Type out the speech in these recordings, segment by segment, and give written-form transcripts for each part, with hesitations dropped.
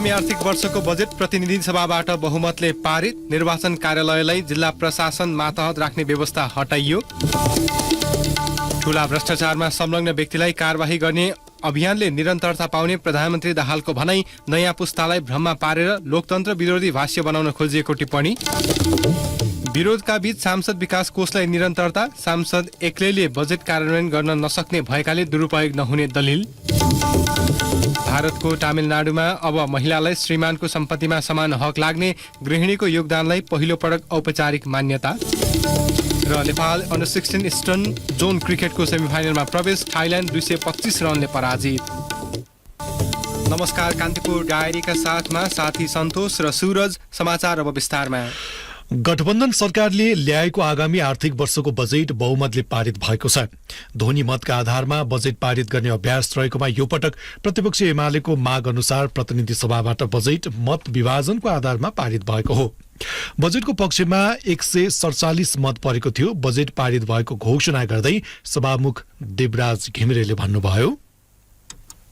आगामी आर्थिक वर्षको बजेट प्रतिनिधि सभाबाट बहुमतले पारित। निर्वाचन कार्यालयलाई जिल्ला प्रशासन मातहत राख्ने व्यवस्था हटाइयो। ठूला भ्रष्टाचारमा संलग्न व्यक्तिलाई कारबाही गर्ने अभियानले निरन्तरता पाउने प्रधानमन्त्री दाहालको भनाई। नयाँ पुस्तालाई भ्रममा पारेर लोकतन्त्र विरोधी भाष्य बनाउन खोजिएको टिप्पणी। विरोधका बीच सांसद विकास कोषलाई निरन्तरता। सांसद एक्लैले बजेट कार्यान्वयन गर्न नसक्ने भएकाले दुरुपयोग नहुने दलिल। भारतको तमिलनाडुमा अब महिलालाई श्रीमानको सम्पत्तिमा समान हक लाग्ने। गृहिणीको योगदानलाई पहिलो पटक औपचारिक मान्यता। र नेपाल अन्डर 16 इस्टर्न जोन क्रिकेटको सेमिफाइनलमा प्रवेश। थाइल्यान्ड 225 रनले पराजित। नमस्कार, कान्तिपुर डायरीका साथमा साथी सन्तोष र सूरज। समाचार अब विस्तारमा। गठबन्धन सरकारले ल्याएको आगामी आर्थिक वर्षको बजेट बहुमतले पारित भएको छ। ध्वनि मतका आधारमा बजेट पारित गर्ने अभ्यास रहेकोमा यो पटक प्रतिपक्ष एमालेको माग अनुसार प्रतिनिधि सभाबाट बजेट मत विभाजनको आधारमा पारित भएको हो। बजेटको पक्षमा 147 मत परेको थियो। बजेट पारित भएको घोषणा गर्दै सभामुख देवराज घिमिरेले भन्नुभयो,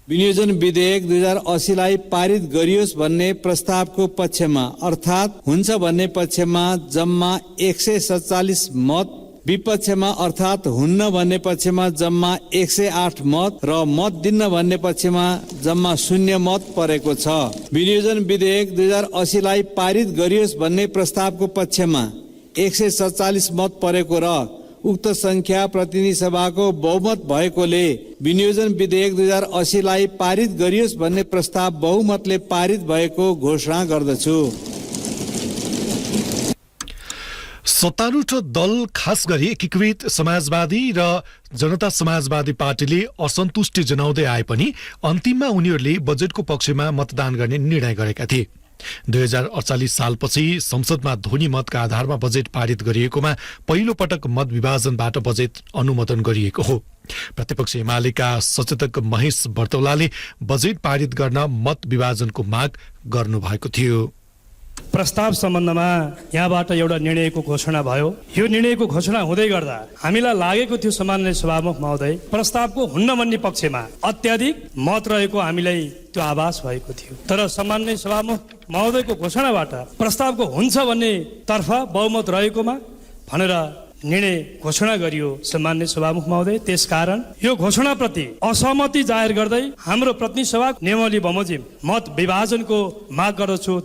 विनियोजन विधेयक 2080 लाई पारित गरियोस् भन्ने प्रस्तावको पक्षमा अर्थात् हुन्छ भन्ने पक्षमा जम्मा 147 मत, विपक्षमा अर्थात् हुन्न भन्ने पक्षमा जम्मा 108 मत र मत दिन्न भन्ने पक्षमा जम्मा 0 मत परेको छ। विनियोजन विधेयक 2080 लाई पारित गरियोस् भन्ने प्रस्तावको पक्षमा 147 मत परेको र उक्त संख्या प्रतिनिधि सभाको बहुमत भएकोले विनियोजन विधेयक 2080 लाई पारित गरियोस् भन्ने प्रस्ताव बहुमतले पारित भएको घोषणा गर्दछु। सत्तारूढ दल खास गरी एकीकृत समाजवादी र जनता समाजवादी पार्टीले असन्तुष्टि जनाउँदै आए पनि अन्तिममा उनीहरूले बजेटको पक्षमा मतदान गर्ने निर्णय गरेका थिए। 2048 सालपछि संसदमा ध्वनि मतका आधारमा बजेट पारित गरिएकोमा पहिलो पटक मत विभाजनबाट बजेट अनुमोदन गरिएको हो। प्रतिपक्ष एमालेका सचेतक महेश बर्तौलाले बजेट पारित गर्न मत विभाजनको माग गर्नुभएको थियो। प्रस्ताव सम्बन्धमा यहाँबाट एउटा निर्णयको घोषणा भयो। यो निर्णयको घोषणा हुँदै गर्दा हामीलाई लागेको थियो सामान्य सभामुख महोदय, प्रस्तावको हुन्न भन्ने पक्षमा अत्याधिक मत रहेको हामीलाई त्यो आभास भएको थियो। तर सामान्य सभामुख महोदयको घोषणाबाट प्रस्तावको हुन्छ भन्ने तर्फ बहुमत रहेकोमा भनेर निर्णय घोषणा गरियो सामान्य सभामुख महोदय। त्यसकारण यो घोषणाप्रति असहमति जाहेर गर्दै हाम्रो प्रतिनिधि सभा नियमावली बमोजिम मत विभाजनको माग गर्दछु।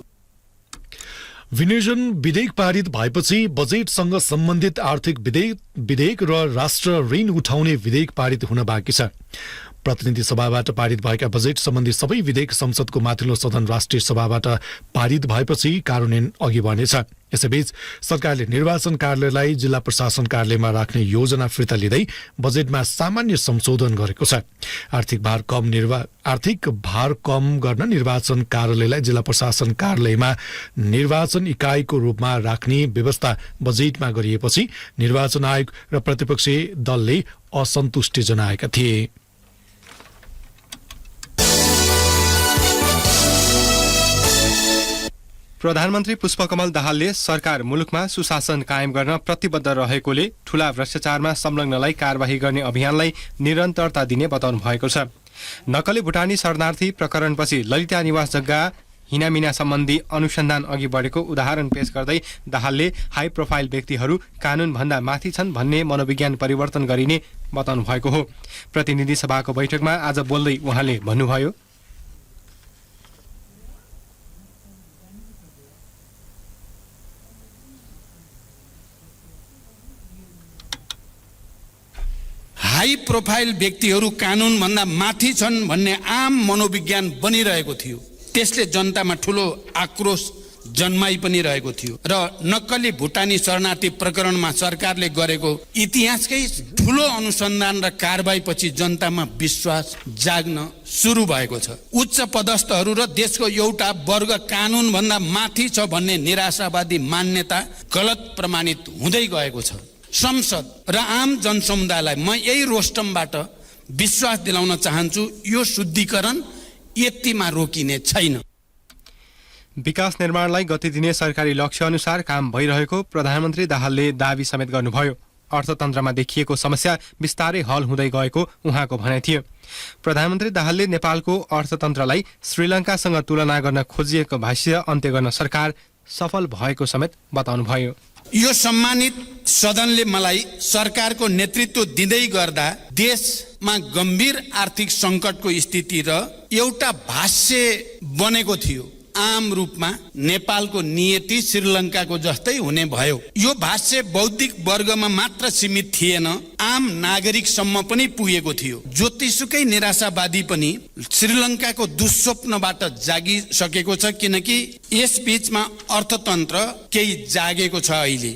विनियोजन विधेयक पारित भएपछि बजेटसँग सम्बन्धित आर्थिक विधेयक र राष्ट्र ऋण उठाउने विधेयक पारित हुन बाँकी छ। प्रतिनिधि सभाबाट पारित भएका बजेट सम्बन्धी सबै विधेयक संसदको माथिल्लो सदन राष्ट्रिय सभाबाट पारित भएपछि कार्यान्वयन अघि बढ्नेछ। यसैबीच सरकारले निर्वाचन कार्यालयलाई जिल्ला प्रशासन कार्यालयमा राख्ने योजना फिर्ता लिँदै बजेटमा सामान्य संशोधन गरेको छ। आर्थिक भार कम गर्न निर्वाचन कार्यालयलाई जिल्ला प्रशासन कार्यालयमा निर्वाचन इकाइको रूपमा राख्ने व्यवस्था बजेटमा गरिएपछि निर्वाचन आयोग र प्रतिपक्षी दलले असन्तुष्टि जनाएका थिए। प्रधानमन्त्री पुष्पकमल दाहालले सरकार मुलुकमा सुशासन कायम गर्न प्रतिबद्ध रहेकोले ठूला भ्रष्टाचारमा संलग्नलाई कारबाही गर्ने अभियानलाई निरन्तरता दिने बताउनु भएको छ। नक्कली भुटानी शरणार्थी प्रकरणपछि ललिता निवास जग्गा हिनामिना सम्बन्धी अनुसन्धान अघि बढेको उदाहरण पेश गर्दै दाहालले हाई प्रोफाइल व्यक्तिहरू कानूनभन्दा माथि छन् भन्ने मनोविज्ञान परिवर्तन गरिने बताउनु भएको हो। प्रतिनिधि सभाको बैठकमा आज बोल्दै उहाँले भन्नुभयो, हाई प्रोफाइल व्यक्तिहरू कानूनभन्दा माथि छन् भन्ने आम मनोविज्ञान बनिरहेको थियो। त्यसले जनतामा ठूलो आक्रोश जन्माइ पनि रहेको थियो र नक्कली भुटानी शरणार्थी प्रकरणमा सरकारले गरेको इतिहासकै ठूलो अनुसन्धान र कारबाहीपछि जनतामा विश्वास जाग्न सुरु भएको छ। उच्च पदस्थहरू र देशको एउटा वर्ग कानूनभन्दा माथि छ भन्ने निराशावादी मान्यता गलत प्रमाणित हुँदै गएको छ। संसद र आम जनसमुदायलाई म यही रोस्टमबाट विश्वास दिलाउन चाहन्छु, यो शुद्धिकरण यतिमा रोकिने छैन। विकास निर्माणलाई गति दिने सरकारी लक्ष्य अनुसार काम भइरहेको प्रधानमन्त्री दाहालले दावी समेत गर्नुभयो। अर्थतन्त्रमा देखिएको समस्या बिस्तारै हल हुँदै गएको उहाँको भनाइ थियो। प्रधानमन्त्री दाहालले नेपालको अर्थतन्त्रलाई श्रीलङ्कासँग तुलना गर्न खोजिएको भाष्य अन्त्य गर्न सरकार सफल भएको समेत बताउनुभयो। यो सम्मानित सदनले मलाई सरकारको नेतृत्व दिँदै गर्दा देशमा गम्भीर आर्थिक सङ्कटको स्थिति र एउटा भाष्य बनेको थियो। आम रूपमा नेपालको नियति श्रीलङ्काको जस्तै हुने भयो। यो भाष्य बौद्धिक वर्गमा मात्र सीमित थिएन, आम नागरिकसम्म पनि पुगेको थियो। जतिसुकै निराशावादी पनि श्रीलङ्काको दुःस्वप्नबाट जागिसकेको छ, किनकि यस बीचमा अर्थतन्त्र केही जागेको छ अहिले।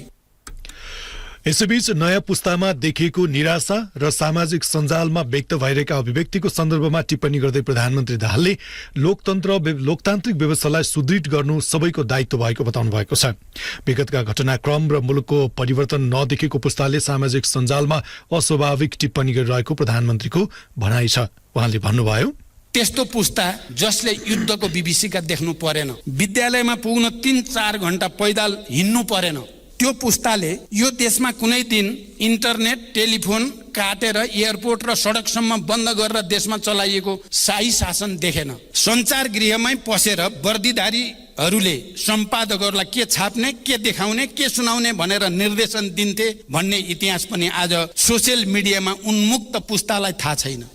यसैबीच नयाँ पुस्तामा देखिएको निराशा र सामाजिक सञ्जालमा व्यक्त भइरहेका अभिव्यक्तिको सन्दर्भमा टिप्पणी गर्दै प्रधानमन्त्री दाहालले लोकतान्त्रिक व्यवस्थालाई सुदृढ गर्नु सबैको दायित्व भएको बताउनु भएको छ। विगतका घटनाक्रम र मुलुकको परिवर्तन नदेखेको पुस्ताले सामाजिक सञ्जालमा अस्वाभाविक टिप्पणी गरिरहेको प्रधानमन्त्रीको भनाइ छ। उहाँले भन्नुभयो, त्यस्तो पुस्ता जसले युद्धको विभीषिका देख्नु परेन, विद्यालयमा पुग्न 3-4 घण्टा पैदल हिँड्नु परेन, त्यो पुस्ताले यो देशमा कुनै दिन इन्टरनेट टेलिफोन काटेर एयरपोर्ट र सडकसम्म बन्द गरेर देशमा चलाइएको शाही शासन देखेन। सञ्चार गृहमै पसेर वर्दीधारीहरूले सम्पादकहरूलाई के छाप्ने, के देखाउने, के सुनाउने भनेर निर्देशन दिन्थे भन्ने इतिहास पनि आज सोसियल मिडियामा उन्मुक्त पुस्तालाई थाहा छैन।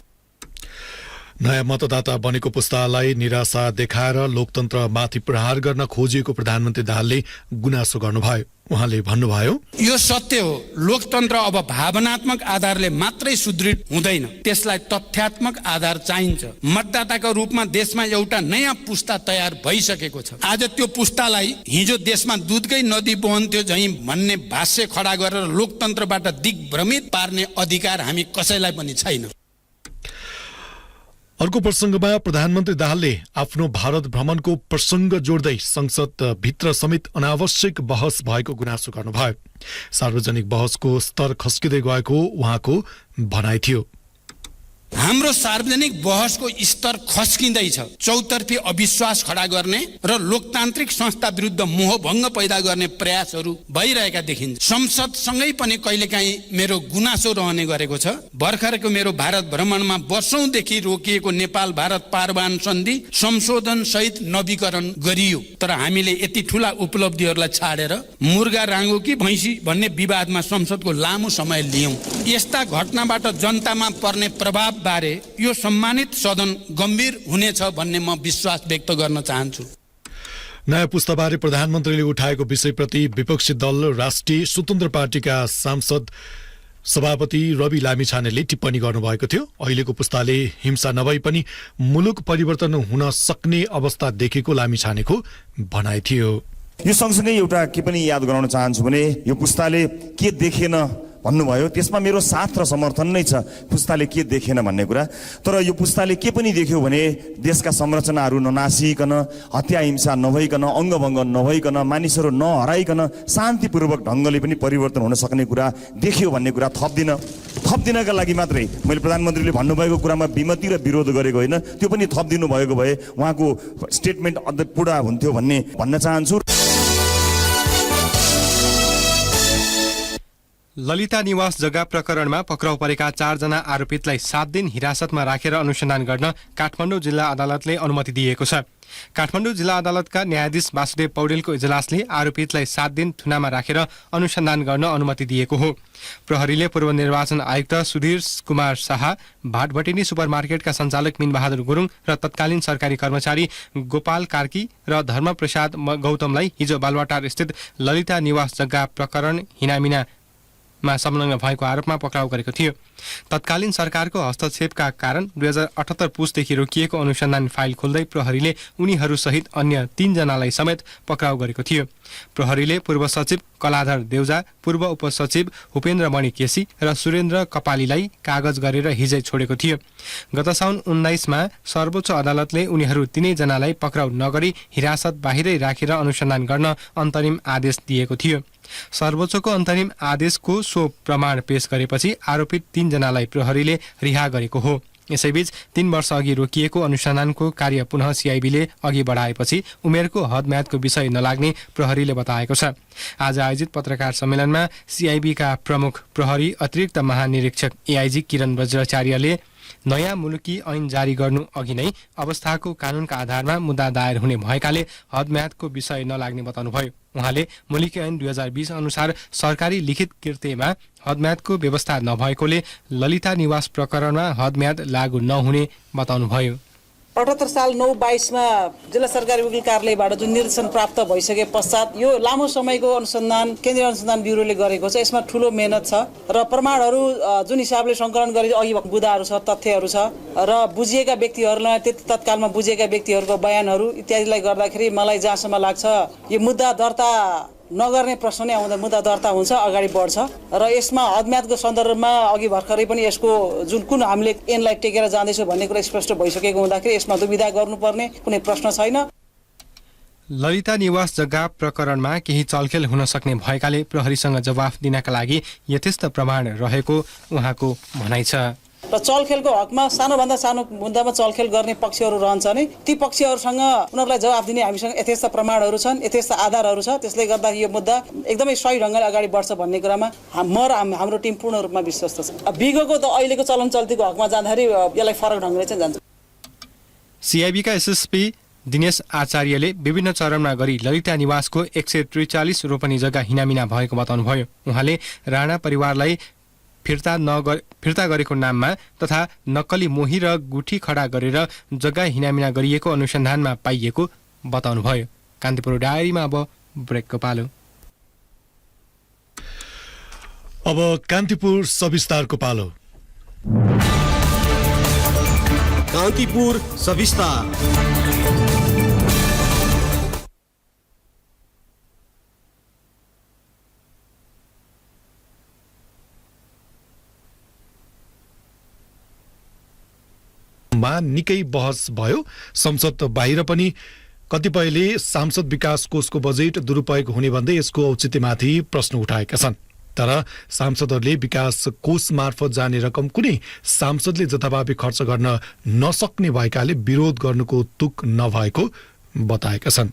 नयाँ मतदाता बनेको पुस्तालाई निराशा देखाएर लोकतन्त्रमाथि प्रहार गर्न खोजिएको प्रधानमन्त्री दाहालले गुनासो गर्नुभयो। उहाँले भन्नुभयो, यो सत्य हो, लोकतन्त्र अब भावनात्मक आधारले मात्रै सुदृढ हुँदैन, त्यसलाई तथ्यात्मक आधार चाहिन्छ। मतदाताको रूपमा देशमा एउटा नयाँ पुस्ता तयार भइसकेको छ। आज त्यो पुस्तालाई हिजो देशमा दुधकै नदी बहन्थ्यो झैँ भन्ने भाष्य खडा गरेर लोकतन्त्रबाट दिग्भ्रमित पार्ने अधिकार हामी कसैलाई पनि छैन। अर्को प्रसङ्गमा प्रधानमन्त्री दाहालले आफ्नो भारत भ्रमणको प्रसङ्ग जोड्दै संसद भित्र समेत अनावश्यक बहस भएको गुनासो गर्नुभयो। सार्वजनिक बहसको स्तर खस्किँदै गएको उहाँको भनाइ थियो। हाम्रो सार्वजनिक बहसको स्तर खस्किँदैछ। चौतर्फी अविश्वास खडा गर्ने र लोकतान्त्रिक संस्था विरुद्ध मोहभङ्ग पैदा गर्ने प्रयासहरू भइरहेका देखिन्छ। संसदसँगै पनि कहिलेकाहीँ मेरो गुनासो रहने गरेको छ। भर्खरको मेरो भारत भ्रमणमा वर्षौंदेखि रोकिएको नेपाल भारत पारवान सन्धि संशोधन सहित नवीकरण गरियो, तर हामीले यति ठूला उपलब्धिहरूलाई छाडेर मुर्गा राङ्गो कि भैँसी भन्ने विवादमा संसदको लामो समय लियौं। यस्ता घटनाबाट जनतामा पर्ने प्रभाव बारे यो सम्मानित सदन गम्भीर हुनेछ भन्ने म विश्वास व्यक्त गर्न चाहन्छु। नयाँ पुस्ताबारे प्रधानमन्त्रीले उठाएको विषयप्रति विपक्षी दल राष्ट्रिय स्वतन्त्र पार्टीका सांसद सभापति रवि लामिछानेले टिप्पणी गर्नुभएको थियो। अहिलेको पुस्ताले हिंसा नभई पनि मुलुक परिवर्तन हुन सक्ने अवस्था देखेको लामिछानेको भनाइ थियो। यो सँगसँगै एउटा के पनि याद गराउन चाहन्छु भने यो पुस्ताले के देखेन भन्नुभयो, त्यसमा मेरो साथ र समर्थन नै छ। पुस्ताले के देखेन भन्ने कुरा, तर यो पुस्ताले के पनि देख्यो भने देशका संरचनाहरू ननासिकन, हत्या हिंसा नभइकन, अङ्गभङ्ग नभइकन, मानिसहरू नहराइकन शान्तिपूर्वक ढङ्गले पनि परिवर्तन हुन सक्ने कुरा देख्यो भन्ने कुरा थप्दिनका लागि मात्रै मैले प्रधानमन्त्रीले भन्नुभएको कुरामा विमति र विरोध गरेको होइन, त्यो पनि थपिदिनु भएको भए उहाँको स्टेटमेन्ट अझ पुरा हुन्थ्यो भन्न चाहन्छु। ललिता निवास जग्गा प्रकरणमा पक्राउ परेका 4 जना आरोपितलाई 7 दिन हिरासतमा राखेर अनुसन्धान गर्न काठमाडौँ जिल्ला अदालतले अनुमति दिएको छ। काठमाडौँ जिल्ला अदालतका न्यायाधीश वासुदेव पौडेलको इजलासले आरोपितलाई 7 दिन थुनामा राखेर अनुसन्धान गर्न अनुमति दिएको हो। प्रहरीले पूर्व निर्वाचन आयुक्त सुधीर कुमार शाह, भाटभटिनी सुपरमार्केटका सञ्चालक मीनबहादुर गुरुङ र तत्कालीन सरकारी कर्मचारी गोपाल कार्की र धर्मप्रसाद गौतमलाई हिजो बालुवाटार स्थित ललिता निवास जग्गा प्रकरण हिनामिनामा संलग्न भएको आरोपमा पक्राउ गरेको थियो। तत्कालीन सरकारको हस्तक्षेपका कारण 2078 पुसदेखि रोकिएको अनुसन्धान फाइल खोल्दै प्रहरीले उनीहरूसहित अन्य 3 जनालाई समेत पक्राउ गरेको थियो। प्रहरीले पूर्व सचिव कलाधर देउजा, पूर्व उपसचिव उपेन्द्र मणि केसी र सुरेन्द्र कपालीलाई कागज गरेर हिजै छोडेको थियो। गत साउन 19मा सर्वोच्च अदालतले उनीहरू 3 जनालाई पक्राउ नगरी हिरासत बाहिरै राखेर अनुसन्धान गर्न अन्तरिम आदेश दिएको थियो। सर्वोच्चको अन्तरिम आदेशको सो प्रमाण पेश गरेपछि आरोपित 3 जनालाई प्रहरीले रिहा गरेको हो। यसैबीच 3 वर्ष अघि रोकिएको अनुसन्धानको कार्य पुनः सिआइबीले अघि बढाएपछि उमेरको हदम्यादको विषय नलाग्ने प्रहरीले बताएको छ। आज आयोजित पत्रकार सम्मेलनमा सिआइबीका प्रमुख प्रहरी अतिरिक्त महानिरीक्षक एआइजी किरण बज्राचार्यले नयाँ मुलुकी ऐन जारी गर्नु अघि नै अवस्थाको कानूनका आधारमा मुद्दा दायर हुने भएकाले हदम्यादको विषय नलाग्ने बताउनुभयो। उहाँले मुलुकी ऐन 2020 अनुसार सरकारी लिखित कृत्यमा हदम्यादको व्यवस्था नभएकोले ललिता निवास प्रकरणमा हदम्याद लागू नहुने बताउनुभयो। 78 साल 9/22 जिल्ला सरकारी वकिल कार्यालयबाट जुन निर्देशन प्राप्त भइसके पश्चात यो लामो समयको अनुसन्धान केन्द्रीय अनुसन्धान ब्युरोले गरेको छ। यसमा ठूलो मेहनत छ र प्रमाणहरू जुन हिसाबले संकलन गरे अघि बुदाहरू छ, तथ्यहरू छ र बुझिएका व्यक्तिहरूलाई त्यति तत्कालमा बुझिएका व्यक्तिहरूको बयानहरू इत्यादिलाई गर्दाखेरि मलाई जहाँसम्म लाग्छ यो मुद्दा दर्ता नगर्ने प्रश्न नै आउँदा मुद्दा दर्ता हुन्छ, अगाडि बढ्छ र यसमा हदम्यादको सन्दर्भमा अघि भर्खरै पनि यसको जुन कुन हामीले ऐनलाई टेकेर जाँदैछौँ भन्ने कुरा स्पष्ट भइसकेको हुँदाखेरि यसमा दुविधा गर्नुपर्ने कुनै प्रश्न छैन। ललिता निवास जग्गा प्रकरणमा केही चलखेल हुन सक्ने भएकाले प्रहरीसँग जवाफ दिनका लागि यथेष्ट प्रमाण रहेको उहाँको भनाइ छ। र चलखेलको हकमा सानोभन्दा सानो मुद्दामा चलखेल गर्ने पक्षहरू रहन्छ नै, ती पक्षहरूसँग उनीहरूलाई जवाफ दिने हामीसँग यथेष्ट प्रमाणहरू छन्, यथेष्ट आधारहरू छ। त्यसले गर्दा यो मुद्दा एकदमै सही ढङ्गले अगाडि बढ्छ भन्ने कुरामा म र हाम्रो टिम पूर्ण रूपमा विश्वस्त छ। बिगोको त अहिलेको चलन चल्तीको हकमा जाँदाखेरि यसलाई फरक ढङ्गले चाहिँ जान्छ। सिआइबीका एसएसपी दिनेश आचार्यले विभिन्न चरणमा गरी ललिता निवासको 143 रोपनी जग्गा हिनामिना भएको बताउनुभयो। उहाँले राणा परिवारलाई फिर्ता गरेको नाममा तथा नक्कली मोही र गुठी खडा गरेर जग्गा हिनामिना गरिएको अनुसन्धानमा पाइएको बताउनुभयो। कान्तिपुर डायरीमा अब ब्रेकको पालो। अब कान्तिपुर सविस्तारको पालो। कान्तिपुर सविस्तार। निकै बहस भयो। संसद बाहिर पनि कतिपयले सांसद विकास कोषको बजेट दुरुपयोग हुने भन्दै यसको औचित्यमाथि प्रश्न उठाएका छन्। तर सांसदहरूले विकास कोष मार्फत जाने रकम कुनै सांसदले जथाभावी खर्च गर्न नसक्ने भएकाले विरोध गर्नुको तुक नभएको बताएका छन्।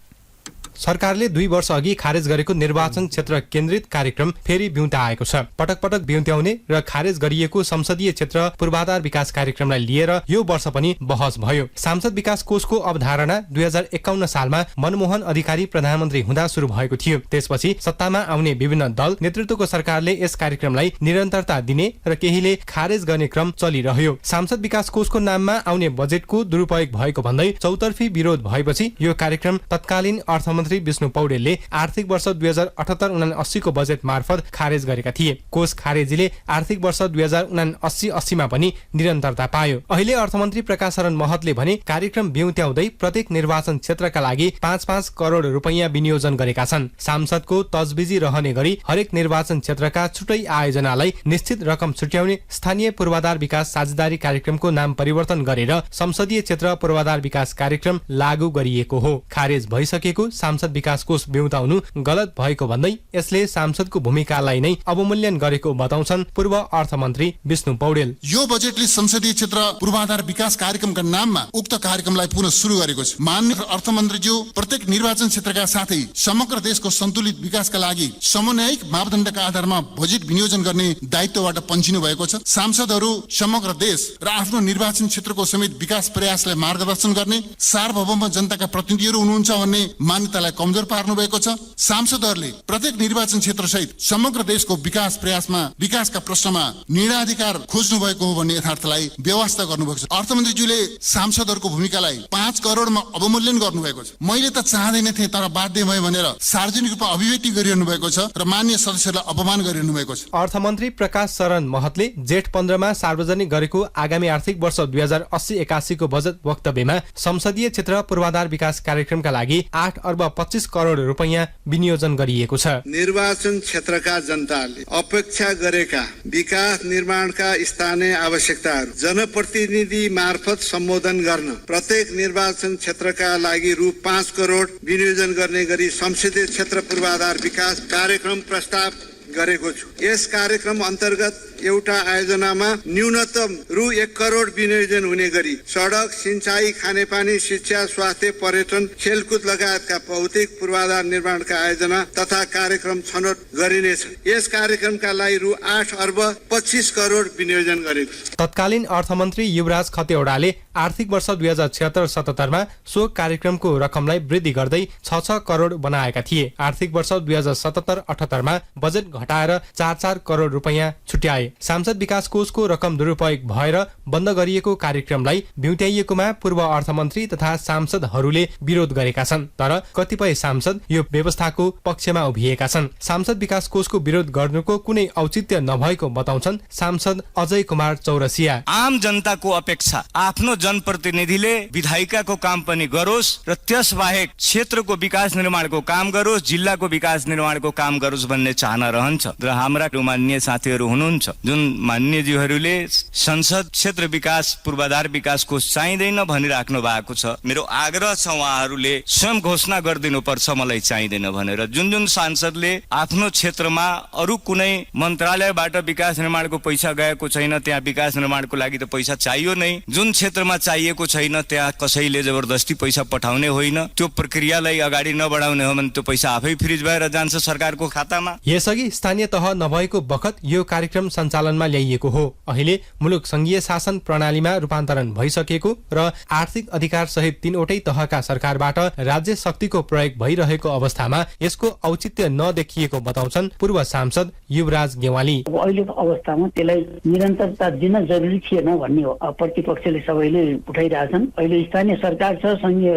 सरकारले 2 वर्ष अघि खारेज गरेको निर्वाचन क्षेत्र केन्द्रित कार्यक्रम फेरि बिउता आएको छ। पटक पटक बिउत्याउने र खारेज गरिएको संसदीय क्षेत्र पूर्वाधार विकास कार्यक्रमलाई लिएर यो वर्ष पनि बहस भयो। सांसद विकास कोषको अवधारणा 2051 सालमा मनमोहन अधिकारी प्रधानमन्त्री हुँदा सुरु भएको थियो। त्यसपछि सत्तामा आउने विभिन्न दल नेतृत्वको सरकारले यस कार्यक्रमलाई निरन्तरता दिने र केहीले खारेज गर्ने क्रम चलिरह्यो। सांसद विकास कोषको नाममा आउने बजेटको दुरुपयोग भएको भन्दै चौतर्फी विरोध भएपछि यो कार्यक्रम तत्कालीन अर्थमन्त्री विष्णु पौडेलले आर्थिक वर्ष 2078-79 को बजेट मार्फत खारेज गरेका थिए। कोष खारेजीले आर्थिक वर्ष 2079-80 मा पनि निरन्तरता पायो। अहिले अर्थमन्त्री प्रकाश शरण महतले भने कार्यक्रम बिउत्याउँदै प्रत्येक निर्वाचन क्षेत्रका लागि 5-5 करोड रुपैयाँ विनियोजन गरेका छन्। सांसदको तजबिजी रहने गरी हरेक निर्वाचन क्षेत्रका छुट्टै आयोजनालाई निश्चित रकम छुट्याउने स्थानीय पूर्वाधार विकास साझेदारी कार्यक्रमको नाम परिवर्तन गरेर संसदीय क्षेत्र पूर्वाधार विकास कार्यक्रम लागू गरिएको हो। खारेज भइसकेको सांसद विकास कोष बिउताउनु गलत भएको भन्दै यसले सांसदको भूमिकालाई नै अवमूल्यन गरेको बताउँछन् पूर्व अर्थमन्त्री विष्णु पौडेल। यो बजेटले संसदीय क्षेत्र पूर्वाधार विकास कार्यक्रमका नाममा उक्त कार्यक्रमलाई पुनः सुरु गरेको छ। माननीय अर्थमन्त्रीज्यू प्रत्येक निर्वाचन क्षेत्रका साथै समग्र देशको सन्तुलित विकासका लागि समन्वयिक मापदण्डका आधारमा बजेट विनियोजन गर्ने दायित्वबाट पन्छिनु भएको छ। सांसदहरू समग्र देश र आफ्नो निर्वाचन क्षेत्रको समेत विकास प्रयासलाई मार्गदर्शन गर्ने सार्वभौम जनताका प्रतिनिधिहरू हुनुहुन्छ भन्ने मान्यतालाई कमजोर पार्नु भएको छ। सांसदहरूले प्रत्येक निर्वाचन क्षेत्र सहित समग्र देशको विकास प्रयासमा विकासका प्रश्नमा निर्णयाधिकार खोज्नु भएको हो भन्ने यथार्थलाई व्यवस्था गर्नुभएको छ। अर्थमन्त्रीज्यूले सांसदहरूको भूमिकालाई 5 करोडमा अवमूल्यन गर्नुभएको छ। मैले त चाहँदैन थिएँ तर बाध्य भयो भनेर सार्वजनिक रूपमा अभिव्यक्ति गरिरहनु भएको छ र माननीय सदस्यहरूलाई अपमान गरिरहनु भएको छ। अर्थमन्त्री प्रकाश शरण महतले जेठ 15 मा सार्वजनिक गरेको आगामी आर्थिक वर्ष 2080-81 को बजेट वक्तव्यमा संसदीय क्षेत्र पूर्वाधार विकास कार्यक्रमका लागि 8 अर्ब 25 करोड रुपैयाँ विनियोजन गरिएको छ। निर्वाचन क्षेत्रका जनताले अपेक्षा गरेका विकास निर्माणका स्थानीय आवश्यकताहरू जनप्रतिनिधि मार्फत सम्बोधन गर्न प्रत्येक निर्वाचन क्षेत्रका लागि रु 5 करोड विनियोजन गर्ने गरी संसदीय क्षेत्र पूर्वाधार विकास कार्यक्रम प्रस्ताव गरेको छु। यस कार्यक्रम अन्तर्गत एउटा आयोजनामा न्यूनतम रु 1 करोड विनियोजन हुने गरी सडक, सिंचाई, खानेपानी, शिक्षा, स्वास्थ्य, पर्यटन, खेलकुद लगायतका भौतिक पूर्वाधार निर्माणका आयोजना तथा कार्यक्रम छनौट गरिनेछ। यस कार्यक्रमका लागि रु 8 अर्ब 25 करोड विनियोजन गरेको छ। तत्कालीन अर्थमन्त्री युवराज खतिवड़ाले आर्थिक वर्ष 2076-77 मा सो कार्यक्रमको रकमलाई वृद्धि गर्दै 6 करोड बनाएका थिए। आर्थिक वर्ष 2077-78 मा बजेट घटाएर 4 करोड रुपैयाँ छुट्याए। सांसद विकास कोषको रकम दुरुपयोग भएर बन्द गरिएको कार्यक्रमलाई भ्युट्याइएकोमा पूर्व अर्थमन्त्री तथा सांसदहरूले विरोध गरेका छन्। तर कतिपय सांसद यो व्यवस्थाको पक्षमा उभिएका छन्। सांसद विकास कोषको विरोध गर्नुको कुनै औचित्य नभएको बताउँछन् सांसद अजय कुमार चौरसिया। आम जनताको अपेक्षा आफ्नो जनप्रतिनिधिले विधायिकाको काम पनि गरोस् र त्यस बाहेक क्षेत्रको विकास निर्माणको काम गरोस्, जिल्लाको विकास निर्माणको काम गरोस् भन्ने चाहना रहन्छ। र हाम्रा माननीय साथीहरू हुनुहुन्छ जुन माननीयज्यूहरूले संसद क्षेत्र विकास पूर्वाधार विकास कोष चाहिँदैन भनिराख्नु भएको छ। मेरो आग्रह छ उहाँहरूले स्वयं घोषणा गरिदिनु पर्छ मलाई चाहिँदैन भनेर। जुन जुन सांसदले आफ्नो क्षेत्रमा अरू कुनै मन्त्रालयबाट विकास निर्माणको पैसा गएको छैन, त्यहाँ विकास निर्माणको लागि त पैसा चाहियो नै। जुन क्षेत्रमा चाहिएको छैन त्यहाँ कसैले जबरजस्ती पैसा पठाउने होइन। त्यो प्रक्रियालाई अगाडि नबढाउने हो भने त्यो पैसा आफै फ्रिज भएर जान्छ सरकारको खातामा। यसअघि स्थानीय तह नभएको बखत यो कार्यक्रम सञ्चालनमा ल्याइएको हो। अहिले मुलुक संघीय शासन प्रणालीमा रूपान्तरण भइसकेको र आर्थिक अधिकार सहित 3वटै तहका सरकारबाट राज्य शक्तिको प्रयोग भइरहेको अवस्थामा यसको औचित्य नदेखिएको बताउँछन् पूर्व सांसद युवराज गेवाली। अहिलेको अवस्थामा त्यसलाई निरन्तरता दिन जरुरी थिएन भन्ने हो प्रतिपक्षले सबैले उठाइरहेछन्। अहिले स्थानीय सरकार छ, संघीय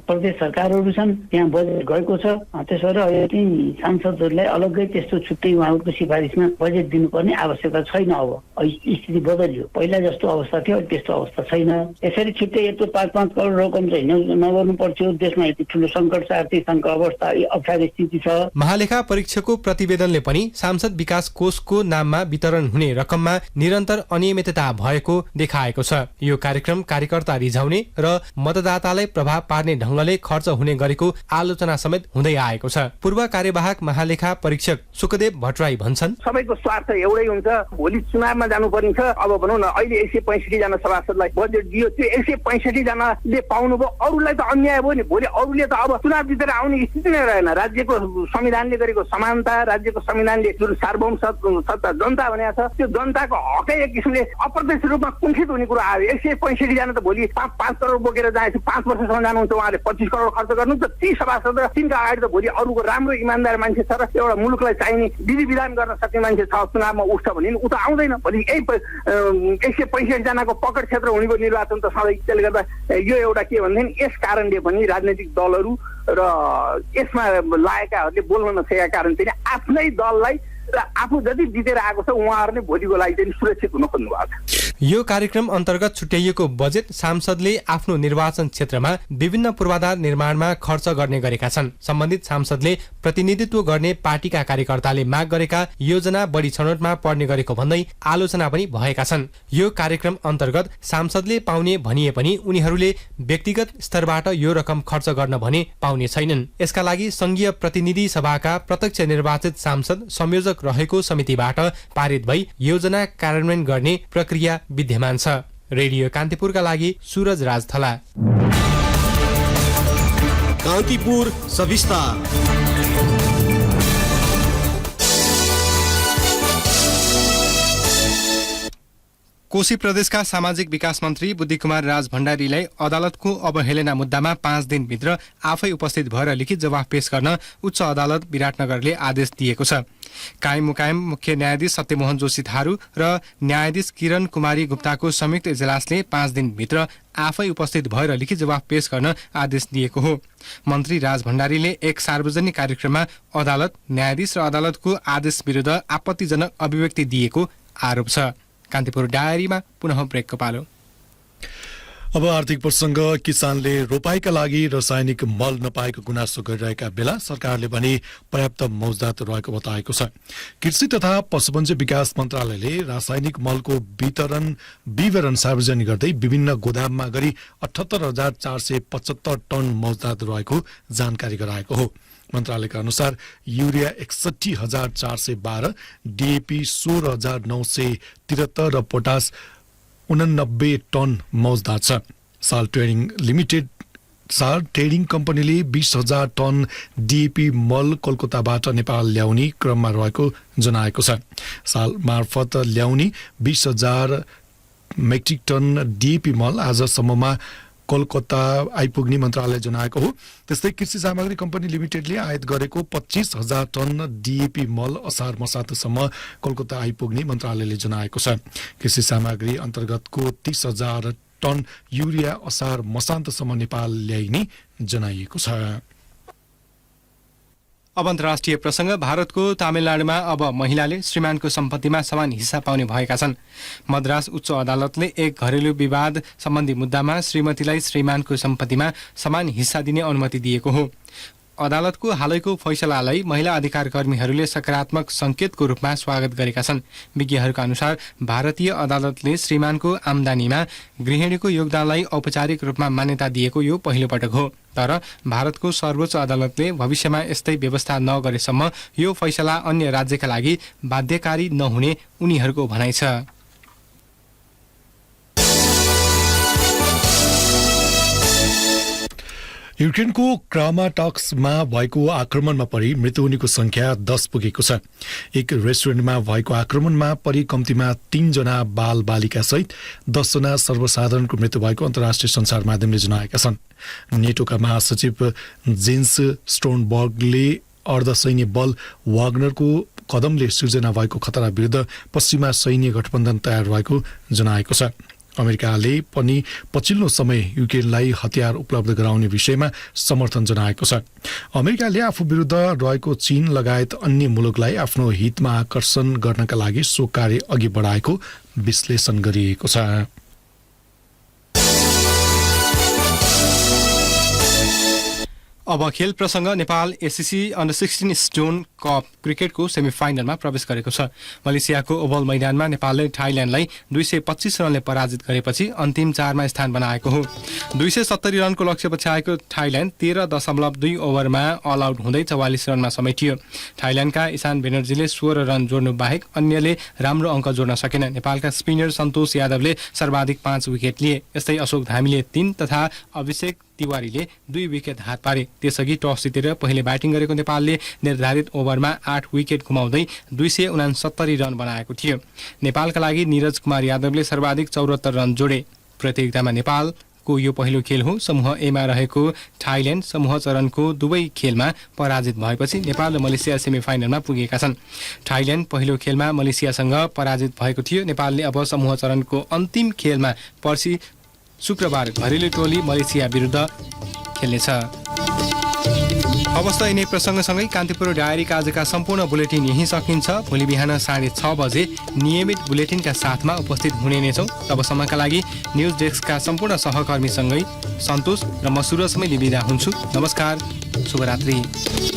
प्रदेश सरकारहरू छन्, त्यहाँ बजेट गएको छ। त्यसो भएर अहिले चाहिँ सांसदहरूलाई अलग्गै त्यस्तो छुट्टै उहाँहरूको सिफारिसमा बजेट दिनुपर्ने आवश्यकता छैन। अब स्थिति बदलियो, पहिला जस्तो अवस्था थियो त्यस्तो अवस्था छैन। यसरी छुट्टै यत्रो 5-5 करोड रकम चाहिँ नगर्नु पर्थ्यो। देशमा यति ठुलो सङ्कट छ, आर्थिक सङ्कट अवस्था, अप्ठ्यारो स्थिति छ। महालेखा परीक्षकको प्रतिवेदनले पनि सांसद विकास कोषको नाममा वितरण हुने रकममा निरन्तर अनियमितता भएको देखाएको छ। यो कार्यक्रम कार्यकर्ता रिझाउने र मतदातालाई प्रभाव पार्ने ढंगले खर्च हुने गरेको आलोचना समेत हुँदै आएको छ। पूर्व कार्यवाहक महालेखा परीक्षक सुखदेव भट्टराई भन्छन्, सबैको स्वार्थ एउटै हुन्छ। भोलि चुनावमा जानुपर्ने छ। अब भनौँ न अहिले 165 जना सभासदलाई बजेट दियो, त्यो 165 जनाले पाउनुभयो, अरूलाई त अन्याय भयो नि। भोलि अरूले त अब चुनाव जितेर आउने स्थिति नै रहेन। राज्यको संविधानले गरेको समानता, राज्यको संविधानले जुन सार्वभौम सत्ता जनता भनेको छ, त्यो जनताको हकै एक किसिमले अप्रत्यक्ष रूपमा कुण्ठित हुने कुरा आयो। 165 जना त भोलि 5 करोड बोकेर जान्छ, 5 वर्षसम्म जानुहुन्छ, उहाँले 25 करोड खर्च गर्नुहुन्छ। ती सभासद र तिनका अगाडि त भोलि अरूको राम्रो इमान्दार मान्छे छ र एउटा मुलुकलाई चाहिने विधि विधान गर्न सक्ने मान्छे छ, चुनावमा उठ्छ भने ऊ त आउँदैन। भोलि यही 165 जनाको पकड क्षेत्र हुनेको निर्वाचन त सधैँ। त्यसले गर्दा यो एउटा के भनेदेखि यस कारणले पनि राजनैतिक दलहरू र यसमा लागेकाहरूले बोल्न नसकेका कारण चाहिँ आफ्नै दललाई र आफू जति जितेर आएको छ उहाँहरूले भोलिको लागि चाहिँ सुरक्षित हुन खोज्नु भएको छ। यो कार्यक्रम अन्तर्गत छुट्याइएको बजेट सांसदले आफ्नो निर्वाचन क्षेत्रमा विभिन्न पूर्वाधार निर्माणमा खर्च गर्ने गरेका छन्। सम्बन्धित सांसदले प्रतिनिधित्व गर्ने पार्टीका कार्यकर्ताले माग गरेका योजना बढी छनौटमा पर्ने गरेको भन्दै आलोचना पनि भएका छन्। यो कार्यक्रम अन्तर्गत सांसदले पाउने भनिए पनि उनीहरूले व्यक्तिगत स्तरबाट यो रकम खर्च गर्न भने पाउने छैनन्। यसका लागि संघीय प्रतिनिधि सभाका प्रत्यक्ष निर्वाचित सांसद संयोजक रहेको समितिबाट पारित भई योजना कार्यान्वयन गर्ने प्रक्रिया विद्यमान छ। रेडियो कान्तिपुरका लागि सूरज राज थला। कान्तिपुर सविस्तार। कोशी प्रदेशका सामाजिक विकास मन्त्री बुद्धिकुमार राज भण्डारीलाई अदालतको अवहेलना मुद्दामा 5 दिनभित्र आफै उपस्थित भएर लिखित जवाफ पेश गर्न उच्च अदालत विराटनगरले आदेश दिएको छ। कायम मुकायम मुख्य न्यायाधीश सत्यमोहन जोशी थारू र न्यायाधीश किरण कुमारी गुप्ताको संयुक्त इजलासले 5 दिनभित्र आफै उपस्थित भएर लिखित जवाफ पेश गर्न आदेश दिएको हो। मन्त्री राज भण्डारीले एक सार्वजनिक कार्यक्रममा अदालत, न्यायाधीश र अदालतको आदेश विरुद्ध आपत्तिजनक अभिव्यक्ति दिएको आरोप छ। कान्तिपुर डायरीमा पुनः ब्रेकको पालो। अब आर्थिक प्रसंग। किसानले रोपाईका लागि रासायनिक मल नपाएको गुनासो गरिरहेका बेला सरकारले पनि पर्याप्त मौजदात रहेको बताएको छ। कृषि तथा पशुपन्छी विकास मन्त्रालयले रासायनिक मलको विवरण सार्वजनिक गर्दै विभिन्न गोदाममा गरी 78,475 टन मौजदात रहेको जानकारी गराएको हो। मन्त्रालयका अनुसार युरिया 61,412, डिएपी 16,973 र पोटास 89 टन मौजदार छ। साल ट्रेडिङ कम्पनीले 20,000 टन डिएपी मल कोलकाताबाट नेपाल ल्याउने क्रममा रहेको जनाएको छ। साल मार्फत ल्याउने 20,000 मेट्रिक टन डिएपी मल आजसम्ममा कोलकाता आइपुग्ने मन्त्रालयले जनाएको हो। त्यस्तै कृषि सामग्री कम्पनी लिमिटेडले आयात गरेको 25,000 टन डिएपी मल असार मसान्तसम्म कोलकाता आइपुग्ने मन्त्रालयले जनाएको छ। कृषि सामग्री अन्तर्गतको 30,000 टन युरिया असार मसान्तसम्म नेपाल ल्याइने जनाइएको छ। अब अन्तर्राष्ट्रिय प्रसङ्ग। भारतको तमिलनाडुमा अब महिलाले श्रीमानको सम्पत्तिमा समान हिस्सा पाउने भएका छन्। मद्रास उच्च अदालतले एक घरेलु विवाद सम्बन्धी मुद्दामा श्रीमतीलाई श्रीमानको सम्पत्तिमा समान हिस्सा दिने अनुमति दिएको हो। अदालतको हालैको फैसलालाई महिला अधिकार कर्मीहरूले सकारात्मक संकेतको रूपमा स्वागत गरेका छन्। विज्ञहरूका अनुसार भारतीय अदालतले श्रीमानको आम्दानीमा गृहिणीको योगदानलाई औपचारिक रूपमा मान्यता दिएको यो पहिलो पटक हो। तर भारतको सर्वोच्च अदालतले भविष्यमा यस्तै व्यवस्था नगरेसम्म यो फैसला अन्य राज्यका लागि बाध्यकारी नहुने उनीहरूको भनाइ छ। युक्रेनको क्रामाटक्समा भएको आक्रमणमा परि मृत्यु हुनेको संख्या 10 पुगेको छ। एक रेस्टुरेन्टमा भएको आक्रमणमा परि कम्तीमा 3 जना बाल बालिका सहित 10 जना सर्वसाधारणको मृत्यु भएको अन्तर्राष्ट्रिय सञ्चार माध्यमले जनाएका छन्। नेटोका महासचिव जेन्स स्टोनबर्गले अर्धसैन्य बल वाग्नरको कदमले सिर्जना भएको खतरा विरुद्ध पश्चिमा सैन्य गठबन्धन तयार भएको जनाएको छ। अमेरिकाले पनि पछिल्लो समय युक्रेनलाई हतियार उपलब्ध गराउने विषयमा समर्थन जनाएको छ। अमेरिकाले आफू विरुद्ध रहेको चीन लगायत अन्य मुलुकलाई आफ्नो हितमा आकर्षण गर्नका लागि सो कार्य अघि बढाएको विश्लेषण गरिएको छ। अब खेल प्रसङ्ग। Nepal SCC under 16 stone cup क्रिकेटको सेमिफाइनलमा प्रवेश गरेको छ। मलेसियाको ओभल मैदानमा नेपालले थाइल्यान्डलाई 225 रनले पराजित गरेपछि अन्तिम 4मा स्थान बनाएको हो। 270 रनको लक्ष्य पछ्याएको थाइल्यान्ड 13.2 ओभरमा अल आउट हुँदै 44 रनमा समेटियो। थाइल्यान्डका ईशान बेनर्जीले 16 रन जोड्नु बाहेक अन्यले राम्रो अङ्क जोड्न सकेन। नेपालका स्पिनर सन्तोष यादवले सर्वाधिक 5 विकेट लिए। यस्तै अशोक धामीले 3 तथा अभिषेक तिवारीले 2 विकेट हात पारे। त्यसअघि टस जितेर पहिले ब्याटिङ गरेको नेपालले निर्धारित ओभरमा 8 विकेट गुमाउँदै 269 रन बनाएको थियो। नेपालका लागि नीरज कुमार यादवले सर्वाधिक 74 रन जोडे। प्रतियोगितामा नेपालको यो पहिलो खेल हो। समूह एमा रहेको थाइल्यान्ड समूह चरणको दुवै खेलमा पराजित भएपछि नेपाल र मलेसिया सेमिफाइनलमा पुगेका छन्। थाइल्यान्ड पहिलो खेलमा मलेसियासँग पराजित भएको थियो। नेपालले अब समूह चरणको अन्तिम खेलमा पर्सि शुक्रबार घरेलु टोली मलेसिया विरुद्ध खेल्नेछ। अवस्था यिनै प्रसङ्गसँगै कान्तिपुर डायरीका आजका सम्पूर्ण बुलेटिन यही सकिन्छ। भोलि बिहान 6:30 बजे नियमित बुलेटिनका साथमा उपस्थित हुने नै छौँ। तबसम्मका लागि न्युज डेस्कका सम्पूर्ण सहकर्मीसँगै सन्तोष र म सुरजमै बिदा हुन्छु। नमस्कार, शुभरात्रि।